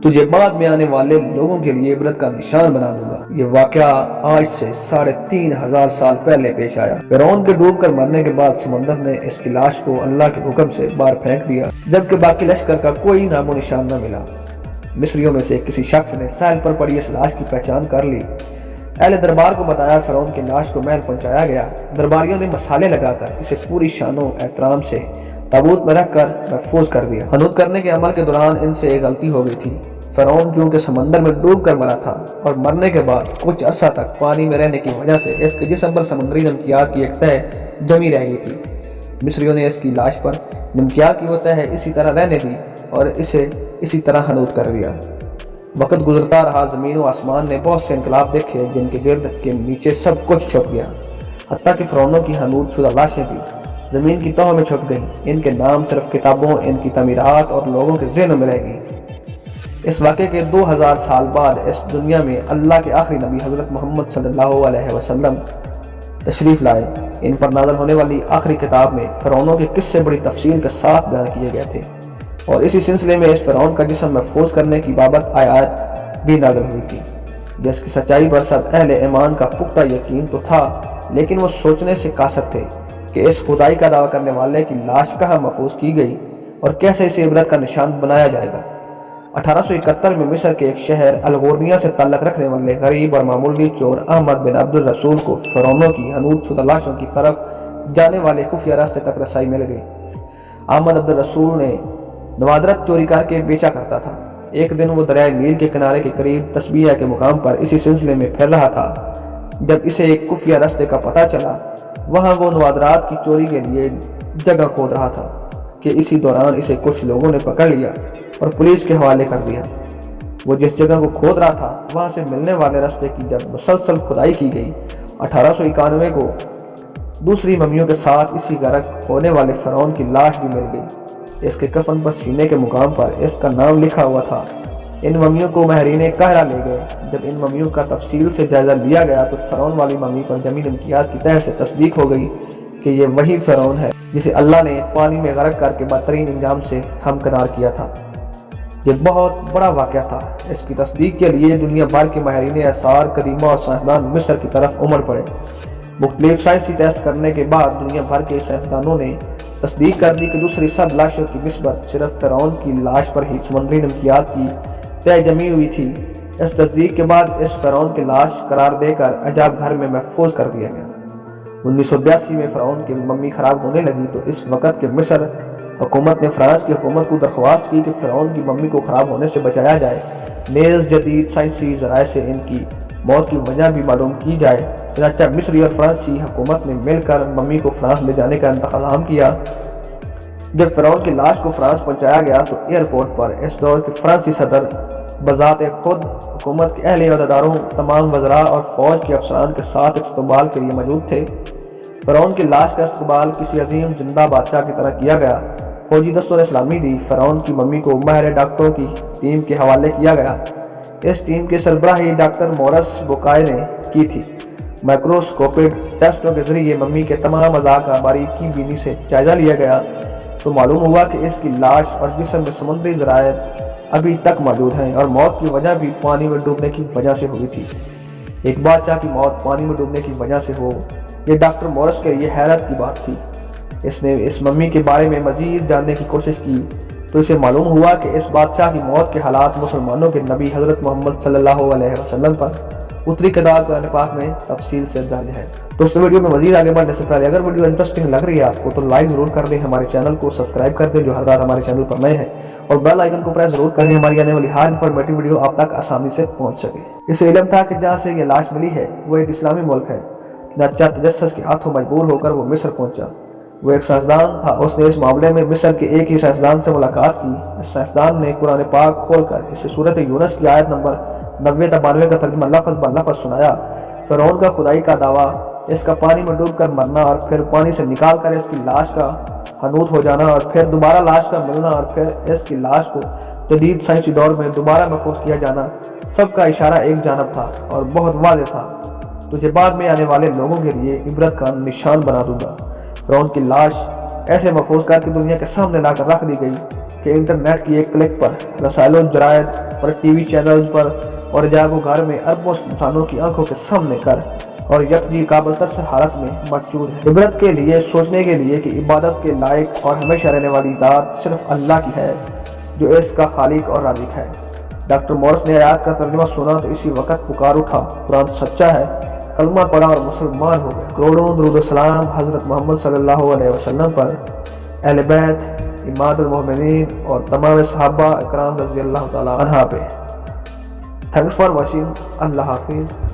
تجھے بعد میں آنے والے لوگوں کے لیے عبرت کا نشان بنا دوں گا۔ یہ واقعہ آج سے 3500 سال پہلے پیش آیا۔ فرعون کے ڈوب کر مرنے کے بعد سمندر نے اس کی لاش کو اللہ کے حکم سے باہر پھینک دیا، جبکہ باقی لشکر کا کوئی نام و نشان نہ ملا۔ مصریوں میں سے کسی شخص نے ساحل پر پڑی اس لاش کی پہچان کر لی۔ اہل دربار کو بتایا، فرعون کی لاش کو محل پہنچایا گیا۔ درباریوں نے مسالے لگا کر اسے پوری شان و احترام سے تابوت میں رکھ کر محفوظ کر دیا۔ حنوط کرنے کے عمل کے دوران ان سے ایک غلطی ہو گئی تھی۔ فرعون کیونکہ سمندر میں ڈوب کر مرا تھا اور مرنے کے بعد کچھ عرصہ تک پانی میں رہنے کی وجہ سے اس کے جسم پر سمندری نمکیات کی ایک تہہ جمی رہ گئی تھی۔ مصریوں نے اس کی لاش پر نمکیات کی وہ تہہ اسی طرح رہنے دی اور اسے اسی طرح حنوط کر دیا۔ وقت گزرتا رہا، زمین و آسمان نے بہت سے انقلاب دیکھے جن کے گرد کے نیچے سب کچھ چھپ گیا، حتیٰ کہ فرعونوں کی حنوط شدہ لاشیں بھی زمین کی تہوں میں چھپ گئیں۔ ان کے نام صرف کتابوں، ان کی تعمیرات اور لوگوں کے ذہنوں میں رہ گئی۔ اس واقعے کے 2000 سال بعد اس دنیا میں اللہ کے آخری نبی حضرت محمد صلی اللہ علیہ وسلم تشریف لائے۔ ان پر نازل ہونے والی آخری کتاب میں فرعونوں کے قصے بڑی تفصیل کے ساتھ بیان کیے گئے تھے، اور اسی سلسلے میں اس فرعون کا جسم محفوظ کرنے کی بابت آیات بھی نازل ہوئی تھی، جس کی سچائی پر سب اہل ایمان کا پختہ یقین تو تھا، لیکن وہ سوچنے سے قاصر تھے کہ اس خدائی کا دعویٰ کرنے والے کی لاش کہاں محفوظ کی گئی اور کیسے اسے عبرت کا نشان بنایا جائے گا۔ 1871 میں مصر کے ایک شہر الغورنیہ سے تعلق رکھنے والے غریب اور معمولی چور احمد بن عبد الرسول کو فرعونوں کی حنوط شدہ لاشوں کی طرف جانے والے خفیہ راستے تک رسائی مل گئی۔ احمد عبد الرسول نے نوادرات چوری کر کے بیچا کرتا تھا۔ ایک دن وہ دریائے نیل کے کنارے کے قریب تسبیہ کے مقام پر اسی سلسلے میں پھر رہا تھا، جب اسے ایک خفیہ راستے کا پتہ چلا۔ وہاں وہ نوادرات کی چوری کے لیے جگہ کھود رہا تھا کہ اسی دوران اسے کچھ لوگوں نے پکڑ لیا اور پولیس کے حوالے کر دیا۔ وہ جس جگہ کو کھود رہا تھا وہاں سے ملنے والے راستے کی جب مسلسل کھدائی کی گئی، 1891 کو دوسری ممیوں کے ساتھ اسی غرق ہونے والے فرعون کی لاش بھی مل گئی۔ اس کے کفن پر سینے کے مقام پر اس کا نام لکھا ہوا تھا۔ ان ممیوں کو ماہرین قاہرہ لے گئے۔ جب ان ممیوں کا تفصیل سے جائزہ لیا گیا تو فرعون والی ممی پر جمی نمکیات کی تہہ سے تصدیق ہو گئی کہ یہ وہی فرعون ہے جسے اللہ نے پانی میں غرق کر کے بدترین انجام سے ہمکنار کیا تھا۔ یہ بہت بڑا واقعہ تھا۔ اس کی تصدیق کے لیے دنیا بھر کے ماہرین آثار قدیمہ اور سائنسدان مصر کی طرف امڑ پڑے۔ مختلف سائنسی ٹیسٹ کرنے کے بعد دنیا بھر کے سائنسدانوں نے تصدیق کر دی کہ دوسری سب لاشوں کی نسبت صرف فرعون کی لاش پر ہی سمندری نمکیات کی تہہ جمی ہوئی تھی۔ اس تصدیق کے بعد اس فرعون کی لاش قرار دے کر عجائب گھر میں محفوظ کر دیا گیا۔ 1982 میں فرعون کی ممی خراب ہونے لگی تو اس وقت کے مصر حکومت نے فرانس کی حکومت کو درخواست کی کہ فرعون کی ممی کو خراب ہونے سے بچایا جائے، نیز جدید سائنسی ذرائع سے ان کی موت کی وجہ بھی معلوم کی جائے۔ چنانچہ مصری اور فرانسی حکومت نے مل کر ممی کو فرانس لے جانے کا انتظام کیا۔ جب فرعون کی لاش کو فرانس پہنچایا گیا تو ایئرپورٹ پر اس دور کے فرانسی صدر بذات خود حکومت کے اہل عہدیداروں، تمام وزراء اور فوج کے افسران کے ساتھ استقبال کے لیے موجود تھے۔ فرعون کی لاش کا استقبال کسی عظیم زندہ بادشاہ کی طرح کیا گیا۔ فوجی دستوں نے سلامی دی۔ فرعون کی ممی کو ماہر ڈاکٹروں کی ٹیم کے حوالے کیا گیا۔ اس ٹیم کے سربراہی ڈاکٹر مورس بوکائے نے کی تھی۔ مائکروسکوپڈ ٹیسٹوں کے ذریعے ممی کے تمام اعضاء کا باریکی بینی سے جائزہ لیا گیا تو معلوم ہوا کہ اس کی لاش اور جسم میں سمندری ذرائع ابھی تک موجود ہیں اور موت کی وجہ بھی پانی میں ڈوبنے کی وجہ سے ہوئی تھی۔ ایک بادشاہ کی موت پانی میں ڈوبنے کی وجہ سے ہو، یہ ڈاکٹر مورس کے لیے حیرت کی بات تھی۔ اس نے اس ممی کے بارے میں مزید جاننے کی کوشش کی تو اسے معلوم ہوا کہ اس بادشاہ کی موت کے حالات مسلمانوں کے نبی حضرت محمد صلی اللہ علیہ وسلم پر اتری کتاب قرآن پاک میں تفصیل سے درج ہے۔ دوستو، ویڈیو میں مزید آگے بڑھنے سے پہلے اگر ویڈیو انٹرسٹنگ لگ رہی ہے آپ کو تو لائک ضرور کر دیں، ہمارے چینل کو سبسکرائب کر دیں جو حضرات ہمارے چینل پر نئے ہیں، اور بیل آئیکن کو پریس ضرور کریں ہماری آنے والی ہر انفارمیٹیو ویڈیو آپ تک آسانی سے پہنچ سکے۔ اسے علم تھا کہ جہاں سے یہ لاش ملی ہے وہ ایک اسلامی ملک ہے۔ چنانچہ تجسس کے ہاتھوں مجبور ہو کر وہ مصر پہنچا۔ وہ ایک سائنسدان تھا۔ اس نے اس معاملے میں مصر کے ایک ہی سائنسدان سے ملاقات کی۔ اس سائنسدان نے قرآن پاک کھول کر اسے سورۃ یونس کی آیت نمبر 90-92 کا ترجمہ لفظ بہ لفظ سنایا۔ فرعون کا خدائی کا دعویٰ، اس کا پانی میں ڈوب کر مرنا اور پھر پانی سے نکال کر اس کی لاش کا حنوط ہو جانا اور پھر دوبارہ لاش کا ملنا اور پھر اس کی لاش کو جدید سائنسی دور میں دوبارہ محفوظ کیا جانا، سب کا اشارہ ایک جانب تھا اور بہت واضح تھا۔ تجھے بعد میں آنے والے لوگوں کے لیے عبرت کا نشان بنا دوں گا۔ فرعون کی لاش ایسے محفوظ کر کے دنیا کے سامنے لا کر رکھ دی گئی کہ انٹرنیٹ کی ایک کلک پر رسائل و جرائد پر ٹی وی چینلز پر اور جاگو گھر میں اربوں انسانوں کی آنکھوں کے سامنے کر اور یکجی قابل ترس حالت میں موجود ہے۔ عبرت کے لیے، سوچنے کے لیے کہ عبادت کے لائق اور ہمیشہ رہنے والی ذات صرف اللہ کی ہے جو اس کا خالق اور رازق ہے۔ ڈاکٹر مورس نے آیات کا ترجمہ سنا تو اسی وقت پکار اٹھا، قرآن سچا ہے، کلمہ پڑھا اور مسلمان ہو گئے۔ کروڑوں درود و سلام حضرت محمد صلی اللہ علیہ وسلم پر، اہل بیت، امامت المومنین اور تمام صحابہ اکرام رضی اللہ تعالی عنہ پہ۔ Thanks for watching. اللہ حافظ۔